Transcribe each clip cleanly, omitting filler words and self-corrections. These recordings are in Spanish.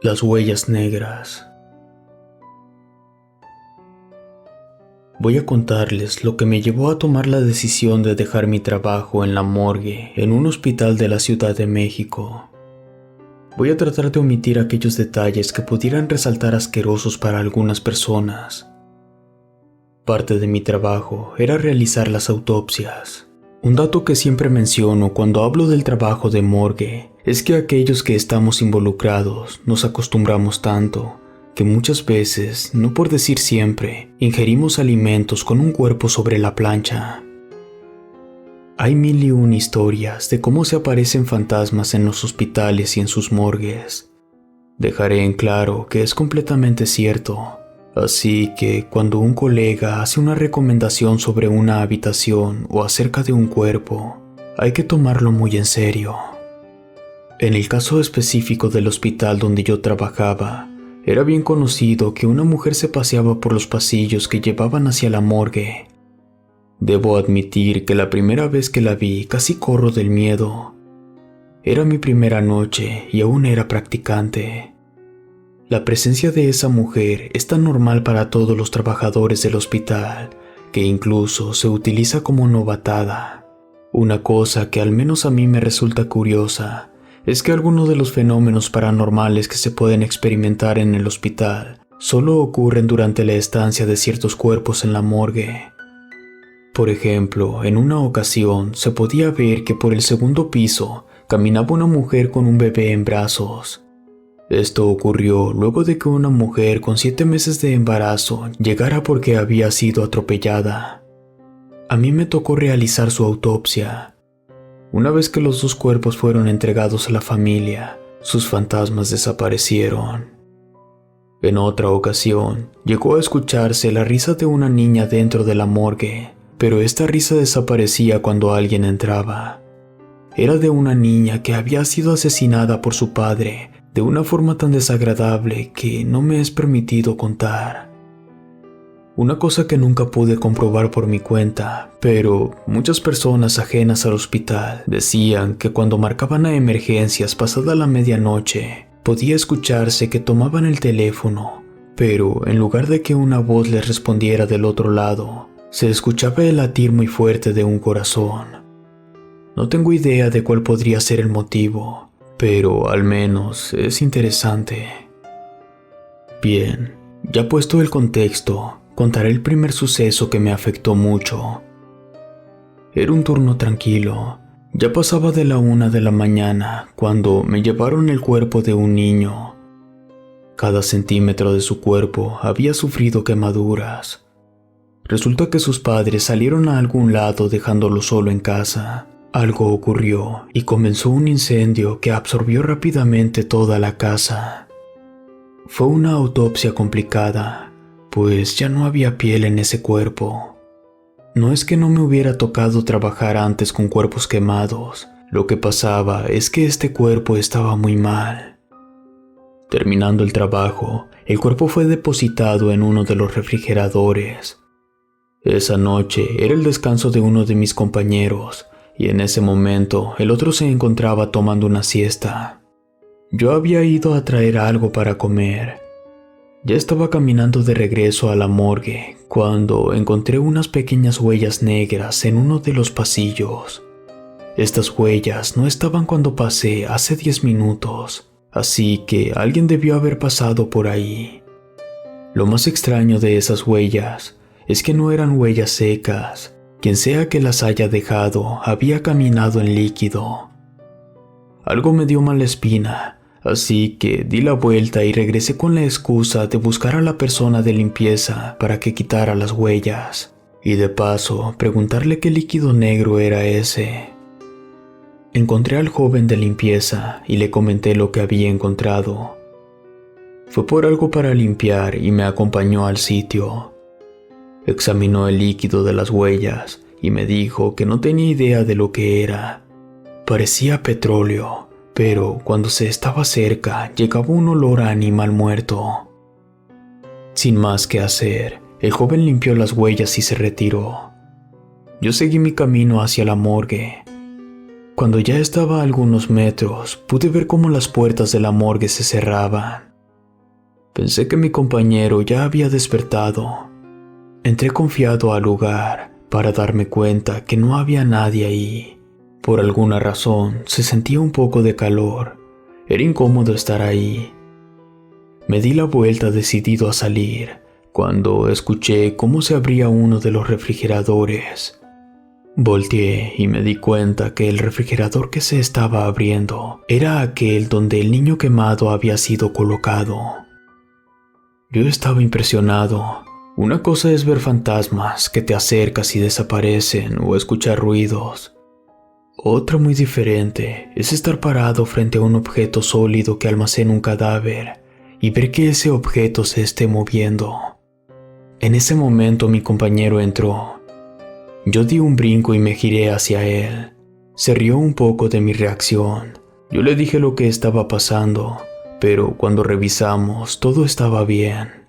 Las huellas negras. Voy a contarles lo que me llevó a tomar la decisión de dejar mi trabajo en la morgue en un hospital de la Ciudad de México. Voy a tratar de omitir aquellos detalles que pudieran resaltar asquerosos para algunas personas. Parte de mi trabajo era realizar las autopsias. Un dato que siempre menciono cuando hablo del trabajo de morgue es que aquellos que estamos involucrados nos acostumbramos tanto que muchas veces, no por decir siempre, ingerimos alimentos con un cuerpo sobre la plancha. Hay mil y una historias de cómo se aparecen fantasmas en los hospitales y en sus morgues. Dejaré en claro que es completamente cierto. Así que cuando un colega hace una recomendación sobre una habitación o acerca de un cuerpo, hay que tomarlo muy en serio. En el caso específico del hospital donde yo trabajaba, era bien conocido que una mujer se paseaba por los pasillos que llevaban hacia la morgue. Debo admitir que la primera vez que la vi casi corro del miedo. Era mi primera noche y aún era practicante. La presencia de esa mujer es tan normal para todos los trabajadores del hospital que incluso se utiliza como novatada. Una cosa que al menos a mí me resulta curiosa es que algunos de los fenómenos paranormales que se pueden experimentar en el hospital solo ocurren durante la estancia de ciertos cuerpos en la morgue. Por ejemplo, en una ocasión se podía ver que por el segundo piso caminaba una mujer con un bebé en brazos. Esto ocurrió luego de que una mujer con 7 meses de embarazo llegara porque había sido atropellada. A mí me tocó realizar su autopsia. Una vez que los dos cuerpos fueron entregados a la familia, sus fantasmas desaparecieron. En otra ocasión, llegó a escucharse la risa de una niña dentro de la morgue, pero esta risa desaparecía cuando alguien entraba. Era de una niña que había sido asesinada por su padre de una forma tan desagradable que no me es permitido contar. Una cosa que nunca pude comprobar por mi cuenta, pero muchas personas ajenas al hospital decían que cuando marcaban a emergencias pasada la medianoche, podía escucharse que tomaban el teléfono, pero en lugar de que una voz les respondiera del otro lado, se escuchaba el latir muy fuerte de un corazón. No tengo idea de cuál podría ser el motivo, pero al menos es interesante. Bien, ya puesto el contexto, contaré el primer suceso que me afectó mucho. Era un turno tranquilo. Ya pasaba de la 1 de la mañana cuando me llevaron el cuerpo de un niño. Cada centímetro de su cuerpo había sufrido quemaduras. Resulta que sus padres salieron a algún lado dejándolo solo en casa. Algo ocurrió y comenzó un incendio que absorbió rápidamente toda la casa. Fue una autopsia complicada, pues ya no había piel en ese cuerpo. No es que no me hubiera tocado trabajar antes con cuerpos quemados, lo que pasaba es que este cuerpo estaba muy mal. Terminando el trabajo, el cuerpo fue depositado en uno de los refrigeradores. Esa noche era el descanso de uno de mis compañeros, y en ese momento el otro se encontraba tomando una siesta. Yo había ido a traer algo para comer. Ya estaba caminando de regreso a la morgue cuando encontré unas pequeñas huellas negras en uno de los pasillos. Estas huellas no estaban cuando pasé hace 10 minutos, así que alguien debió haber pasado por ahí. Lo más extraño de esas huellas es que no eran huellas secas. Quien sea que las haya dejado había caminado en líquido. Algo me dio mala espina, así que di la vuelta y regresé con la excusa de buscar a la persona de limpieza para que quitara las huellas, y de paso preguntarle qué líquido negro era ese. Encontré al joven de limpieza y le comenté lo que había encontrado. Fue por algo para limpiar y me acompañó al sitio. Examinó el líquido de las huellas y me dijo que no tenía idea de lo que era. Parecía petróleo, pero cuando se estaba cerca llegaba un olor a animal muerto. Sin más que hacer, el joven limpió las huellas y se retiró. Yo seguí mi camino hacia la morgue. Cuando ya estaba a algunos metros, pude ver cómo las puertas de la morgue se cerraban. Pensé que mi compañero ya había despertado. Entré confiado al lugar para darme cuenta que no había nadie ahí. Por alguna razón se sentía un poco de calor. Era incómodo estar ahí. Me di la vuelta decidido a salir, cuando escuché cómo se abría uno de los refrigeradores. Volteé y me di cuenta que el refrigerador que se estaba abriendo era aquel donde el niño quemado había sido colocado. Yo estaba impresionado. Una cosa es ver fantasmas que te acercas y desaparecen o escuchar ruidos. Otra muy diferente es estar parado frente a un objeto sólido que almacena un cadáver y ver que ese objeto se esté moviendo. En ese momento mi compañero entró. Yo di un brinco y me giré hacia él. Se rió un poco de mi reacción. Yo le dije lo que estaba pasando, pero cuando revisamos todo estaba bien.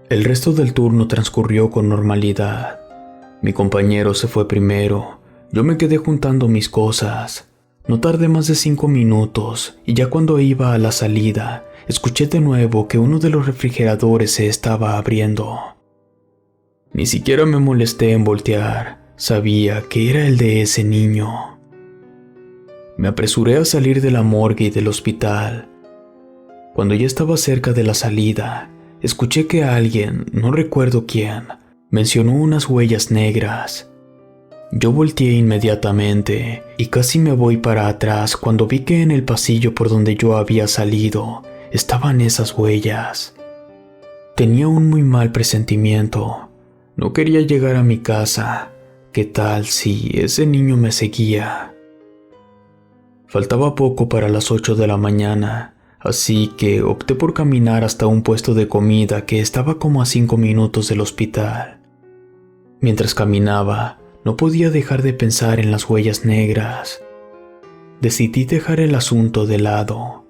El resto del turno transcurrió con normalidad. Mi compañero se fue primero. Yo me quedé juntando mis cosas. No tardé más de 5 minutos y ya cuando iba a la salida, escuché de nuevo que uno de los refrigeradores se estaba abriendo. Ni siquiera me molesté en voltear. Sabía que era el de ese niño. Me apresuré a salir de la morgue y del hospital. Cuando ya estaba cerca de la salida, escuché que alguien, no recuerdo quién, mencionó unas huellas negras. Yo volteé inmediatamente y casi me voy para atrás cuando vi que en el pasillo por donde yo había salido estaban esas huellas. Tenía un muy mal presentimiento. No quería llegar a mi casa. ¿Qué tal si ese niño me seguía? Faltaba poco para las 8 de la mañana, así que opté por caminar hasta un puesto de comida que estaba como a 5 minutos del hospital. Mientras caminaba, no podía dejar de pensar en las huellas negras. Decidí dejar el asunto de lado.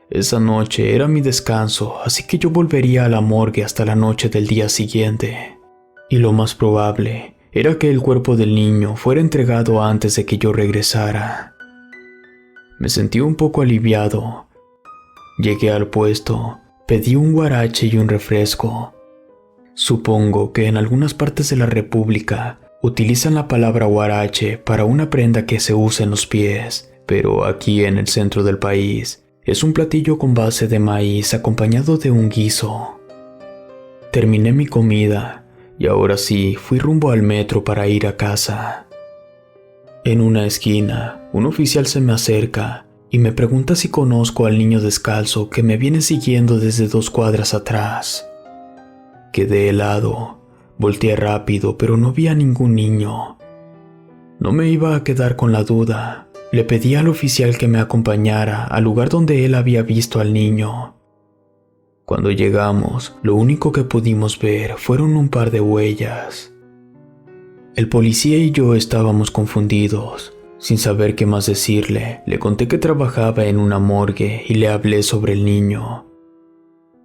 Esa noche era mi descanso, así que yo volvería a la morgue hasta la noche del día siguiente. Y lo más probable era que el cuerpo del niño fuera entregado antes de que yo regresara. Me sentí un poco aliviado. Llegué al puesto, pedí un guarache y un refresco. Supongo que en algunas partes de la República utilizan la palabra guarache para una prenda que se usa en los pies, pero aquí en el centro del país es un platillo con base de maíz acompañado de un guiso. Terminé mi comida y ahora sí fui rumbo al metro para ir a casa. En una esquina, un oficial se me acerca y me pregunta si conozco al niño descalzo que me viene siguiendo desde 2 cuadras atrás. Quedé helado, volteé rápido, pero no vi a ningún niño. No me iba a quedar con la duda. Le pedí al oficial que me acompañara al lugar donde él había visto al niño. Cuando llegamos, lo único que pudimos ver fueron un par de huellas. El policía y yo estábamos confundidos. Sin saber qué más decirle, le conté que trabajaba en una morgue y le hablé sobre el niño.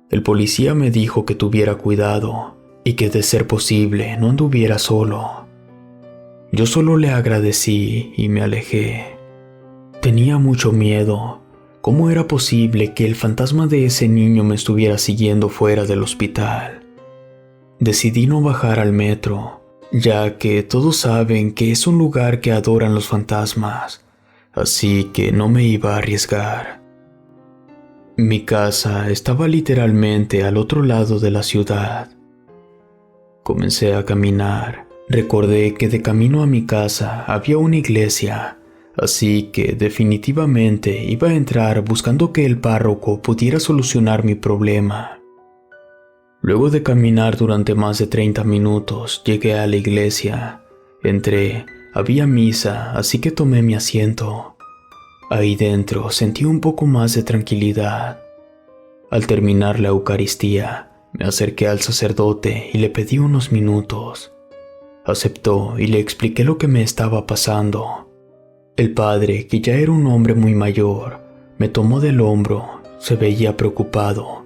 El policía me dijo que tuviera cuidado y que de ser posible no anduviera solo. Yo solo le agradecí y me alejé. Tenía mucho miedo. ¿Cómo era posible que el fantasma de ese niño me estuviera siguiendo fuera del hospital? Decidí no bajar al metro, ya que todos saben que es un lugar que adoran los fantasmas, así que no me iba a arriesgar. Mi casa estaba literalmente al otro lado de la ciudad. Comencé a caminar. Recordé que de camino a mi casa había una iglesia, así que definitivamente iba a entrar buscando que el párroco pudiera solucionar mi problema. Luego de caminar durante más de 30 minutos, llegué a la iglesia. Entré, había misa, así que tomé mi asiento. Ahí dentro sentí un poco más de tranquilidad. Al terminar la Eucaristía, me acerqué al sacerdote y le pedí unos minutos. Aceptó y le expliqué lo que me estaba pasando. El padre, que ya era un hombre muy mayor, me tomó del hombro, se veía preocupado.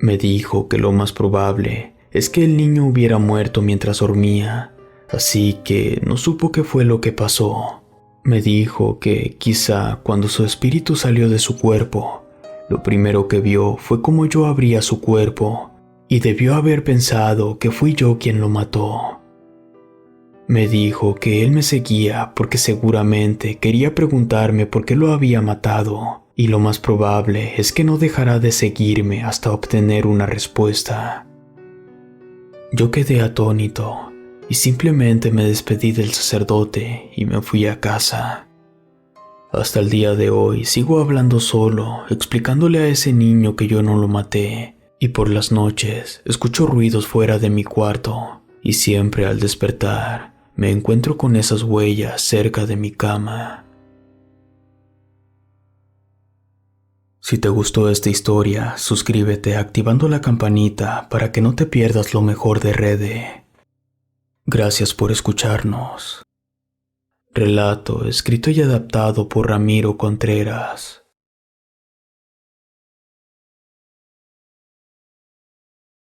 Me dijo que lo más probable es que el niño hubiera muerto mientras dormía, así que no supo qué fue lo que pasó. Me dijo que quizá cuando su espíritu salió de su cuerpo, Lo primero que vio fue cómo yo abría su cuerpo y debió haber pensado que fui yo quien lo mató. Me dijo que él me seguía porque seguramente quería preguntarme por qué lo había matado, y lo más probable es que no dejará de seguirme hasta obtener una respuesta. Yo quedé atónito y simplemente me despedí del sacerdote y me fui a casa. Hasta el día de hoy sigo hablando solo, explicándole a ese niño que yo no lo maté, y por las noches escucho ruidos fuera de mi cuarto, y siempre al despertar me encuentro con esas huellas cerca de mi cama. Si te gustó esta historia, suscríbete activando la campanita para que no te pierdas lo mejor de Rede. Gracias por escucharnos. Relato escrito y adaptado por Ramiro Contreras.